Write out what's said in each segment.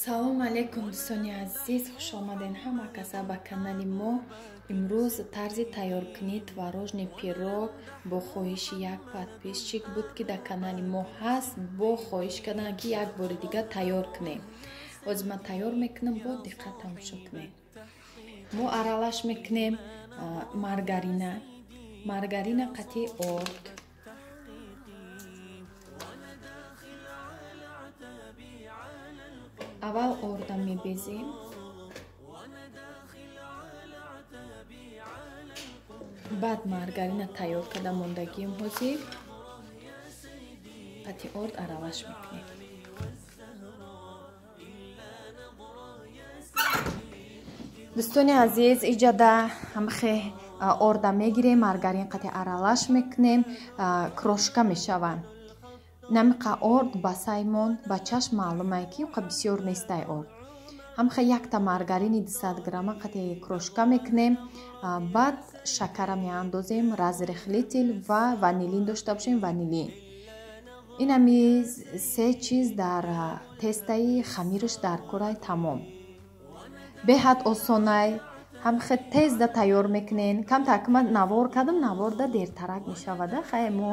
салом алейкум дӯстони азиз, хуш омаден ҳама каса ба канали мо. имрӯз тарзи тайёркунии творожни пирог бо хоҳиши як подписчик буд ки дар канали мо ҳаст, бо хоҳиш кардам ки як бори дига тайёр кунем. ҳозир ман тайёр мекунам, бо диққат тамошо кунем. мо аралаш мекунем маргарина қатъи орд, аввал орда мебезем, баъд маргарина тайёр карда мондагием ҳозир қатъи орд аралаш мекунем. дӯстони азиз, иҷада ҳамахе орда мегирем, маргарин қатъи аралаш мекунем, крошка мешавад. намиқа орд ба саймон ба чашм маълумае ки бисёр нестай орд. ҳамахе якта маргарини 200 грамма қатъи крошка мекунем, баъд шакара меандозем, разрехлитил ва ванилин дошта бошем, ванилин. ин ҳами се чиз дар тестаи хамираш дар корай тамом. беҳад осонай, ҳамахе тезда тайёр мекунен. камтар ки ман навор кардам, наворда дертарак мешавада. хай мо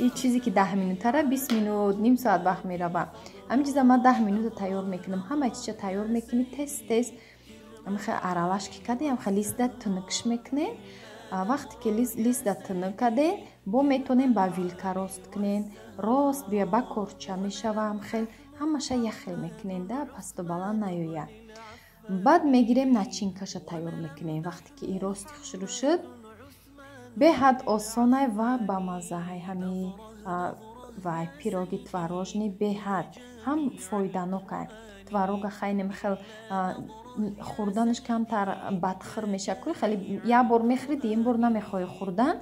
ин чизе ки 10 минутара 20 минут, ним соат вақт мерава. ҳамин чиза ман 10 минута тайёр мекунам. ҳама чиза тайёр мекунӣ, тез ҳамахе аралаш ки кардем, ҳамахе листа тунукш мекунен. вақте ки листа тунук карден, бо метонем ба вилка рост кунен, рост бия ба корча мешава, ҳамахе ҳамаша яхел мекунен, да пасту баланд наёяд. баъд мегирем начинкаша тайёр мекунем. вақте ки ин рости хушрӯ шуд, беҳад осонай ва ба маззаҳай ҳами вай пироги творожни беҳад ҳам фоиданокай. творога хайне хел хӯрданаш камтар бадхӯр меша. хеле як бор мехӯри, дигин бор намехоҳӣ хӯрдан.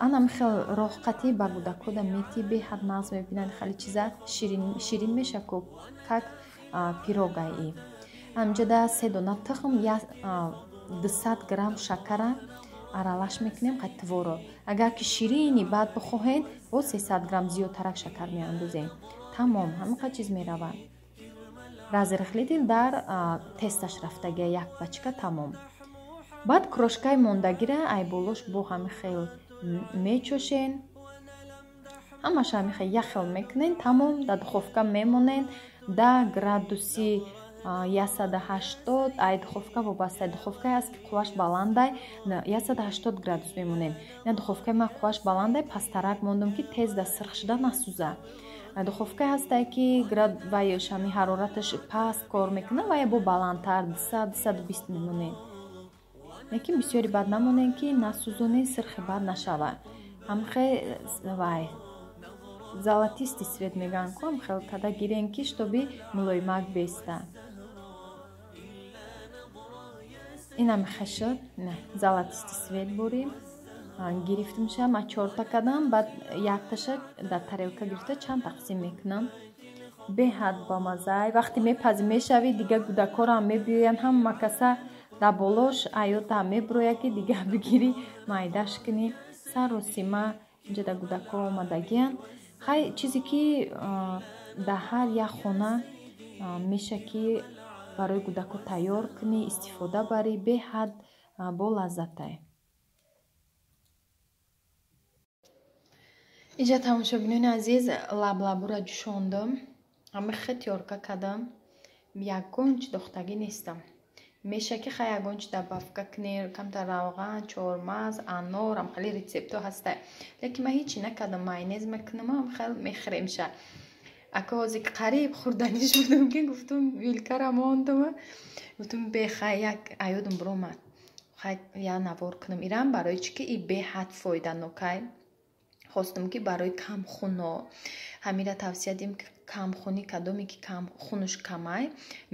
анам хел роҳқатӣ ба гудакода мети беҳад нағз мебинад. хеле чиза ширин меша ку как пирогай и. ҳамҷода 3 дона тухм, 200 грамм шакара аралаш мекунем қатъи творог. агар ки ширини баъд бихоҳед, бо 300 грамм зиёдтарак шакар меандозем. тамом, ҳамақа чиз меравад. разрехлитил дар тесташ рафтагия як пачка тамом. баъд крошкаи мондагира айболош бо ҳамихел мечошен. ҳамаша ҳамихел яхел мекунен. тамом, дар духовка мемонен 10 градуси 180. ай духовка вобаста духовкае аст ки қувваш баландай, 180 градус мемонем. ин духовкаи ма қувваш баландай, пасттарак мондам ки тезда сирх шуда насӯза. духовкае ҳастае ки вайш ҳами ҳарораташ паст кор мекунад, вая бо баландтар 200-220 мемонем. лекин бисёри бад намонем ки насӯзонем, сирхи бад нашава. ҳамахе вай золотистый цвет мегӯянд ку ҳамахел када гирен ки штоби мулоимак беста. инам хешуд, золотистый цвет борим гирифтим ша. ма 4 кардам, баъд якташа дар тарелка гирифта чанд тақсим мекунам. беҳад ба маззаи. вақте мепази мешави, дига гудакорам мебиёянд, ҳама каса дар болош аётам мебирояд ки дига бигири майдаш кунӣ. сару сима инҷа дар гудако омадагиянд. хай чизе ки дар ҳар як хона меша ки барои гудако тайёр кунӣ, истифода барӣ, беҳад бо лаззатай. инҷа тамошобинони азиз, лаблабура ҷӯшондам, ҳамахе тёрка кардам. ягонч дохтагӣ нестам. меша ки хай ягонч дабавка кунӣ, камтар равған, чормағз, анор, ҳамхеле рецепто ҳастае. лекин ман ҳечи накардам, майонез мекунам, ҳамхел мехӯрем ша. ака ҳозир ки қариб хӯрданиш будам ки гуфтум вилкара мондам, гуфтум бехай як аёдам биромад, хай я навор кунам ирам, барои чи ки и беҳад фоиданокай. хостам ки барои камхуно ҳамира тавсия дим ки камхунӣ кадоме ки хунуш камай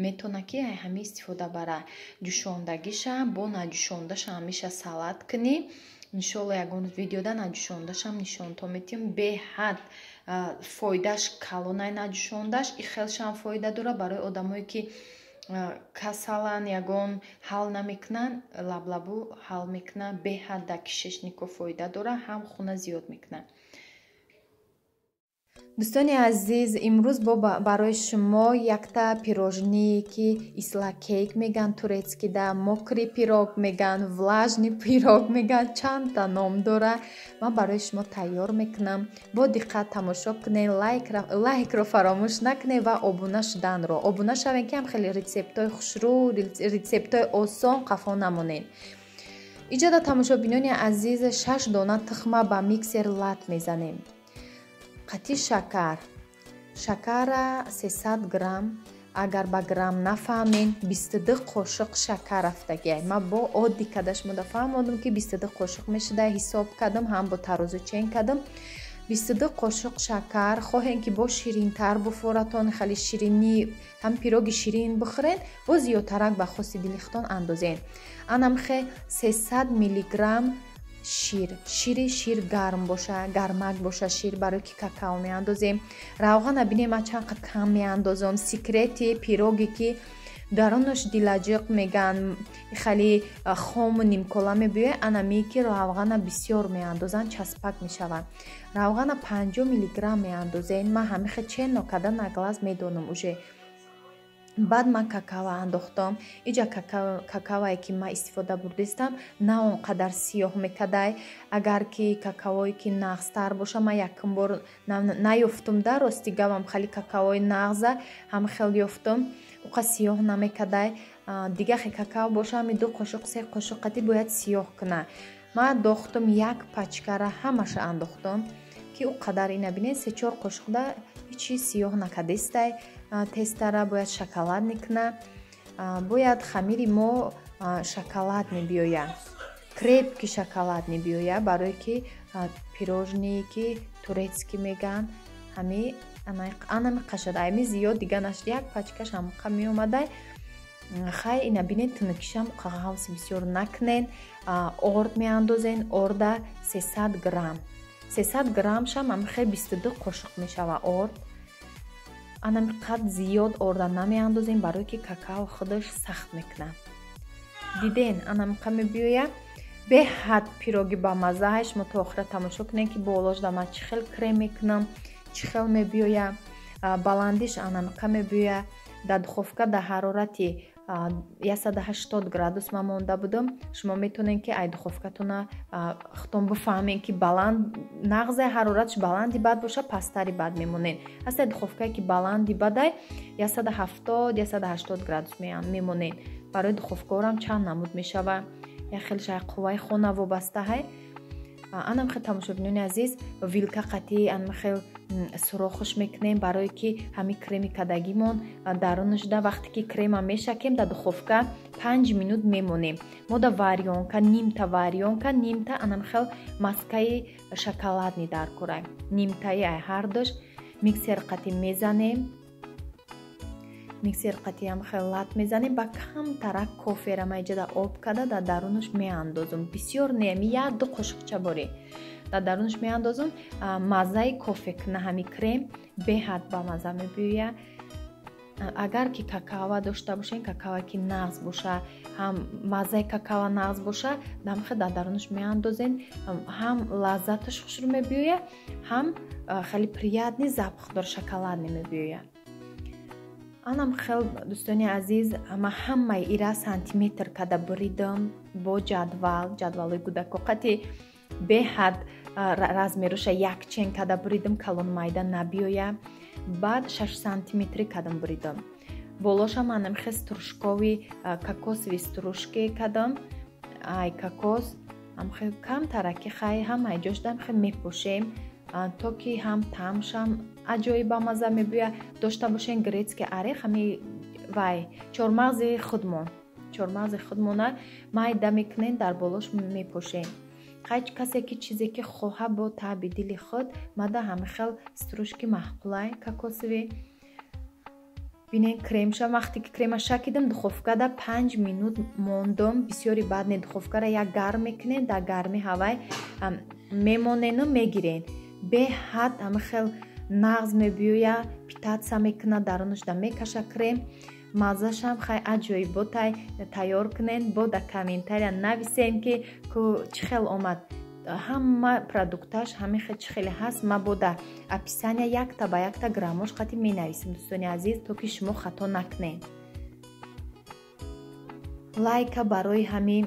метона ки ҳами истифода бара. ҷӯшондагиша бо наҷӯшондаша ҳамеша салат кунӣ. иншолло ягон видеода наҷӯшондашам нишонто метиҳам. беҳад фоидаш калонай наҷӯшондаш. и хелшам фоида дора барои одамое ки касалан, ягон ҳал намекунан, лаблабу ҳал мекунад. беҳад дар кишешников фоида дора, ҳам хуна зиёд мекунад. дӯстони азиз, имрӯз барои шумо якта пирожние ки исла кейк меган турецкида, мокри пирог меган, влажни пирог меган, чандта ном дора. Ман барои шумо тайёр мекунам. Бо диққат тамошо кунед, лайкро фаромӯш накунед ва обуна шуданро. Обуна шавед ки ҳам хеле рецептҳои хушрӯ, рецептҳои осон қафо намонед. иҷода тамошобинони азиз, 6 дона тухма ба миксер лат мезанем. қатъи шакара 300 грамм. агар ба грамм нафаҳмед 22 қошиқ шакар рафтагиай. ман бо одди када шумода фаҳмодам ки 22 қошиқ мешуда. ҳисоб кардам, ҳам бо тарозу чен кардам. 22 қошиқ шакар. хоҳем ки бо ширинтар буфоратон, хеле ширинӣ, ҳам пироги ширин бихӯред, бо зиёдтарак ба хоси дили худтон андозед. анамхе 300 миллиграмм шир гарм боша, гармак боша шир, барои ки какао меандозем. равған абинем ма чанд қад кам меандозам. секрети пироги ки дарунаш дилаҷиқ меган, хали хому нимкола мебиёяд, анами ки равғана бисёр меандозанд, часпак мешавад. равғана 50 миллиграмм меандозен. ман ҳамихе чено када наглаз медонам уже. баъд ман какао андохтам. иҷа какаое ки ман истифода бурдистам на он қадар сиёҳ мекадай. агар ки какаое ки нағзтар боша, ман якум бор наёфтум, да рости гавам, хали какаои нағза ҳам хел ёфтум, уқа сиёҳ намекадай. дигахе какао боша, ҳами 2 қошиқ 3 қошиқ қати бояд сиёҳ куна. ман дохтум 1 пачкара, ҳамаша андохтам ки у қадар ина бинед 3-4 қошиқда ҳичи сиёҳ накадистай. тестара бояд шоколадни куна. бояд хамири мо шоколадни биёяд, крепки шоколадни биёяд, барое ки пирожние ки турецкӣ меган, ҳами анами қашад айми зиёд дига нашуд, 1 пачкаш ҳамуқа меомадай. хай ина бинед тунукишам қағавси бисёр накунед. орд меандозен. орда 300 грамм. 300 грамм шам ҳамихе 22 қошиқ мешава орд. анами қад зиёд орда намеандозем, барое ки какао худаш сахт мекунад. диден анамиқа мебиёяд. беҳад пироги ба маззааш. мо то охира тамошо кунем ки болошда ман чӣ хел крем мекунам, чӣ хел мебиёяд. баландиш анамиқа мебиёяд. дар духовка дар ҳарорати 180 градус ман монда будам. шумо метонед ки ай духовкатона худтон бифаҳмед ки баланд, нағзаи ҳароратш баланди бад боша, пасттари бад мемонед. ҳастаи духовкае ки баланди бадай 170-180 градус мемонед. барои духовкаорам чанд намуд мешава. як хел шай қувваи хона вобаста ҳай. анам хел тамошобинони азиз, вилка қатъи анам хел сурохуш мекунем, барое ки ҳами креми кадагимон дарунашда. вақте ки крема мешакем, дар духовка 5 минут мемонем. мо да варёнка, нимта варёнка, нимта анам хел маскаи шоколадни дар кора. нимтаи ай ҳардош миксер қатъи мезанем. миксер қатъи ҳам хел лат мезанем. ба камтарак кофера ма иҷада об када дар дарунаш меандозам. бисёр нем, 1-2 қошиқча боре дар дарунаш меандозам. маззаи кофе куна ҳами крем беҳад ба мазза мебиёяд. агар ки какао дошта бошен, какао ки нағз боша, ҳам маззаи какао нағз боша, дамхе дар дарунаш меандозен. ҳам лаззаташ хушрӯ мебиёяд, ҳам хеле приятни запахдор шоколадне мебиёяд. анам хел дӯстони азиз, ма ҳамаи ира сантиметр када буридам бо ҷадвалои гудако қатъи беҳад размеруша 1 чен када буридам, калон майда набиёяд. баъд 6 сантиметри кадам буридам. болошам анам хел стружкови кокосови стружке кадам. ай кокос ам хел камтараки хай ҳамаи ҷош дам хел мепошем, то ки ҳам таъмшам аҷоиб ба мазза мебиёяд. дошта бошен грецкий орех, ҳами вай чормағзи худмона майда мекунен, дар болош мепошем. ҳеҷ касе ки чизе ки хоҳа бо таъби дили худ мада ҳами хел стружки маҳқулай кокосови. бинен кремша, вақте ки крема шакидам духовкада 5 минут мондам. бисёри бад не, духовкара як гарм мекунен, дар гарми ҳавай мемонену мегирен. беҳад ҳами хел нағз мебиёяд, питатса мекунад, дарунашда мекаша крем. маззашам хай аҷоиб. бо тайёр кунен, бо дар комментария нависен ки чӣ хел омад. ҳама продукташ ҳамихе чӣ хеле ҳаст. ма бо дар описания якта ба якта граммош хати менависем дӯстони азиз, то ки шумо хато накунед. лайка барои ҳамин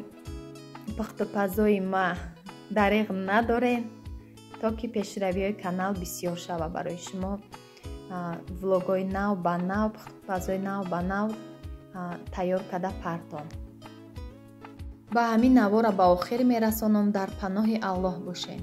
пухтупазои ма дариғ надорен, то ки пешравиҳои канал бисёр шава барои шумо влогои нав ба нав, пухтупазои нав ба нав тайёр карда партон. ба ҳамин навора ба охир мерасонам. Дар паноҳи Аллоҳ бошед.